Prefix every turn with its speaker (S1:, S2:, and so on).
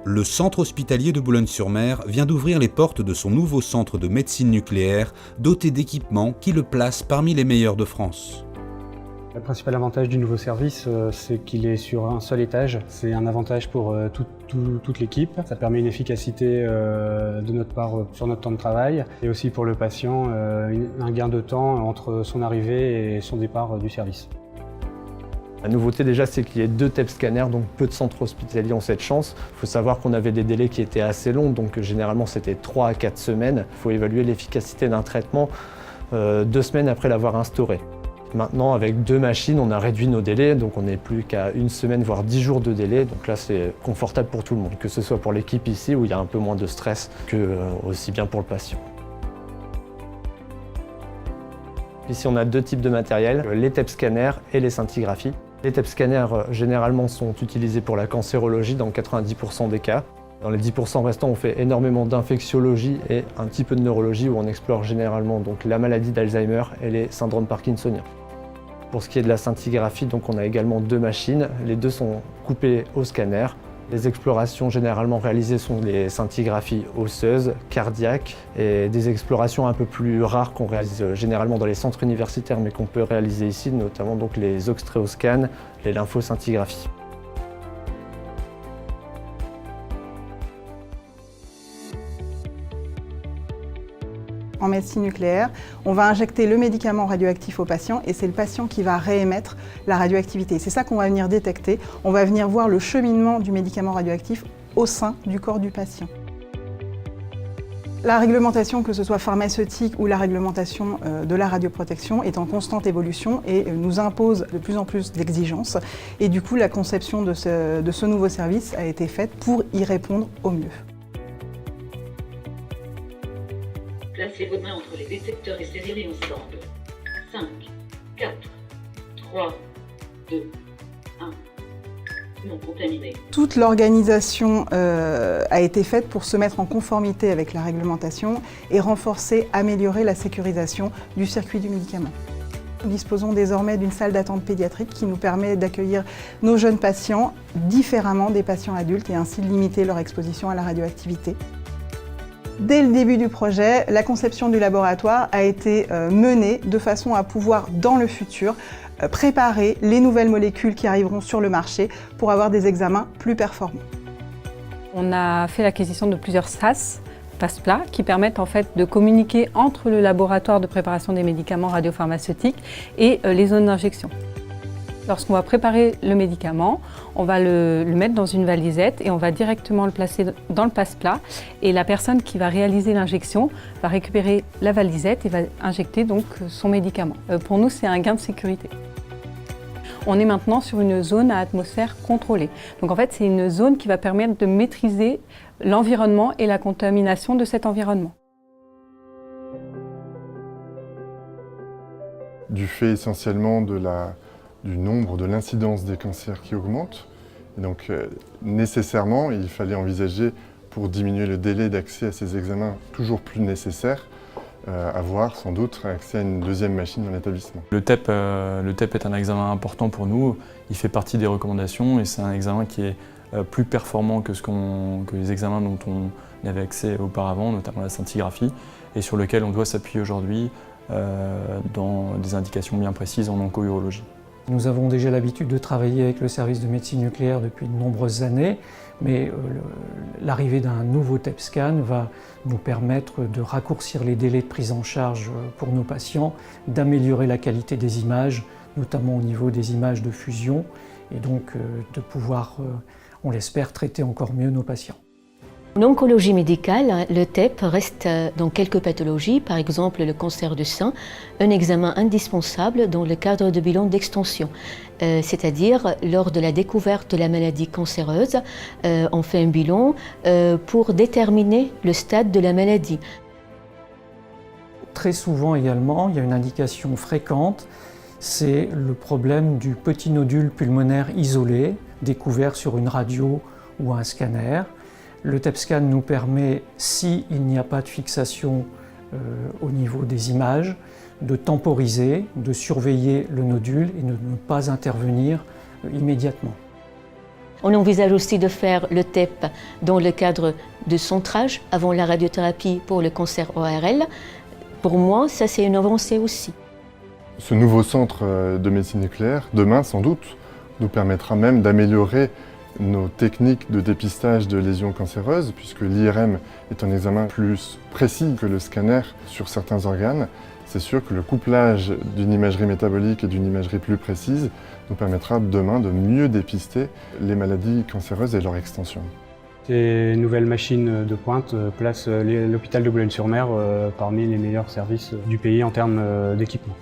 S1: Le centre hospitalier de Boulogne-sur-Mer vient d'ouvrir les portes de son nouveau centre de médecine nucléaire, doté d'équipements qui le placent parmi les meilleurs de France.
S2: Le principal avantage du nouveau service, c'est qu'il est sur un seul étage. C'est un avantage pour toute l'équipe. Ça permet une efficacité de notre part sur notre temps de travail et aussi pour le patient, un gain de temps entre son arrivée et son départ du service.
S3: La nouveauté déjà, c'est qu'il y a 2 TEP scanners, donc peu de centres hospitaliers ont cette chance. Il faut savoir qu'on avait des délais qui étaient assez longs, donc généralement c'était 3 à 4 semaines. Il faut évaluer l'efficacité d'un traitement 2 semaines après l'avoir instauré. Maintenant, avec 2 machines, on a réduit nos délais, donc on n'est plus qu'à 1 semaine, voire 10 jours de délai. Donc là, c'est confortable pour tout le monde, que ce soit pour l'équipe ici, où il y a un peu moins de stress, que aussi bien pour le patient. Ici, on a 2 types de matériel, les TEP scanners et les scintigraphies. Les TEP scanners, généralement, sont utilisés pour la cancérologie dans 90% des cas. Dans les 10% restants, on fait énormément d'infectiologie et un petit peu de neurologie, où on explore généralement donc, la maladie d'Alzheimer et les syndromes parkinsoniens. Pour ce qui est de la scintigraphie, donc, on a également 2 machines. Les 2 sont coupées au scanner. Les explorations généralement réalisées sont des scintigraphies osseuses, cardiaques et des explorations un peu plus rares qu'on réalise généralement dans les centres universitaires mais qu'on peut réaliser ici, notamment donc les oxtréoscans, les lymphoscintigraphies.
S4: En médecine nucléaire, on va injecter le médicament radioactif au patient et c'est le patient qui va réémettre la radioactivité. C'est ça qu'on va venir détecter. On va venir voir le cheminement du médicament radioactif au sein du corps du patient. La réglementation, que ce soit pharmaceutique ou la réglementation de la radioprotection, est en constante évolution et nous impose de plus en plus d'exigences. Et du coup, la conception de ce nouveau service a été faite pour y répondre au mieux.
S5: Placez vos mains entre les détecteurs et serrez-les ensemble. 5, 4, 3, 2, 1. Non contaminé.
S4: Toute l'organisation a été faite pour se mettre en conformité avec la réglementation et renforcer, améliorer la sécurisation du circuit du médicament. Nous disposons désormais d'une salle d'attente pédiatrique qui nous permet d'accueillir nos jeunes patients différemment des patients adultes et ainsi de limiter leur exposition à la radioactivité. Dès le début du projet, la conception du laboratoire a été menée de façon à pouvoir, dans le futur, préparer les nouvelles molécules qui arriveront sur le marché pour avoir des examens plus performants.
S6: On a fait l'acquisition de plusieurs SAS, passe-plats, qui permettent en fait de communiquer entre le laboratoire de préparation des médicaments radiopharmaceutiques et les zones d'injection. Lorsqu'on va préparer le médicament, on va le mettre dans une valisette et on va directement le placer dans le passe-plat. Et la personne qui va réaliser l'injection va récupérer la valisette et va injecter donc son médicament. Pour nous, c'est un gain de sécurité. On est maintenant sur une zone à atmosphère contrôlée. Donc en fait, c'est une zone qui va permettre de maîtriser l'environnement et la contamination de cet environnement.
S7: Du fait essentiellement du nombre, de l'incidence des cancers qui augmente. Et donc nécessairement, il fallait envisager, pour diminuer le délai d'accès à ces examens toujours plus nécessaires, avoir sans doute accès à une 2e machine dans l'établissement.
S8: Le TEP est un examen important pour nous, il fait partie des recommandations et c'est un examen qui est plus performant que les examens dont on avait accès auparavant, notamment la scintigraphie, et sur lequel on doit s'appuyer aujourd'hui dans des indications bien précises en onco-urologie.
S9: Nous avons déjà l'habitude de travailler avec le service de médecine nucléaire depuis de nombreuses années, mais l'arrivée d'un nouveau TEP scan va nous permettre de raccourcir les délais de prise en charge pour nos patients, d'améliorer la qualité des images, notamment au niveau des images de fusion, et donc de pouvoir, on l'espère, traiter encore mieux nos patients.
S10: En oncologie médicale, le TEP reste dans quelques pathologies, par exemple le cancer du sein, un examen indispensable dans le cadre de bilan d'extension. C'est-à-dire, lors de la découverte de la maladie cancéreuse, on fait un bilan pour déterminer le stade de la maladie.
S9: Très souvent également, il y a une indication fréquente, c'est le problème du petit nodule pulmonaire isolé, découvert sur une radio ou un scanner. Le TEP scan nous permet, s'il n'y a pas de fixation au niveau des images, de temporiser, de surveiller le nodule et de ne pas intervenir immédiatement.
S10: On envisage aussi de faire le TEP dans le cadre de centrage avant la radiothérapie pour le cancer ORL. Pour moi, ça c'est une avancée aussi.
S7: Ce nouveau centre de médecine nucléaire, demain sans doute, nous permettra même d'améliorer nos techniques de dépistage de lésions cancéreuses, puisque l'IRM est un examen plus précis que le scanner sur certains organes. C'est sûr que le couplage d'une imagerie métabolique et d'une imagerie plus précise nous permettra demain de mieux dépister les maladies cancéreuses et leur extension.
S2: Ces nouvelles machines de pointe placent l'hôpital de Boulogne-sur-Mer parmi les meilleurs services du pays en termes d'équipement.